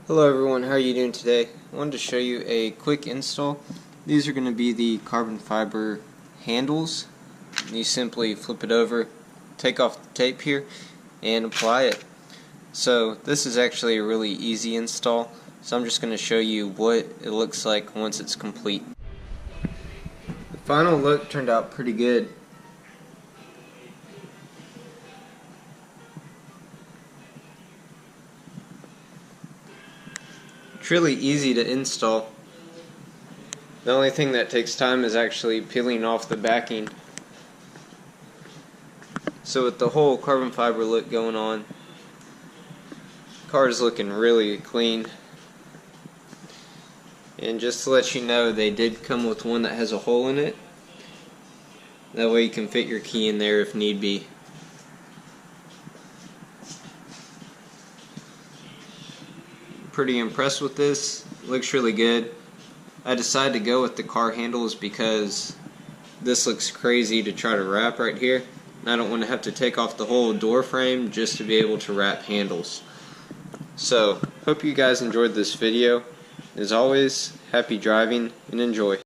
Hello everyone, how are you doing today? I wanted to show you a quick install. These are going to be the carbon fiber handles. You simply flip it over, take off the tape here, and apply it. So this is actually a really easy install, so I'm just going to show you what it looks like once it's complete. The final look turned out pretty good. It's really easy to install. The only thing that takes time is actually peeling off the backing. So with the whole carbon fiber look going on, the car is looking really clean. And just to let you know, they did come with one that has a hole in it. That way you can fit your key in there if need be. Pretty impressed with this. It looks really good. I decided to go with the car handles because this looks crazy to try to wrap right here. And I don't want to have to take off the whole door frame just to be able to wrap handles. So, hope you guys enjoyed this video. As always, happy driving and enjoy.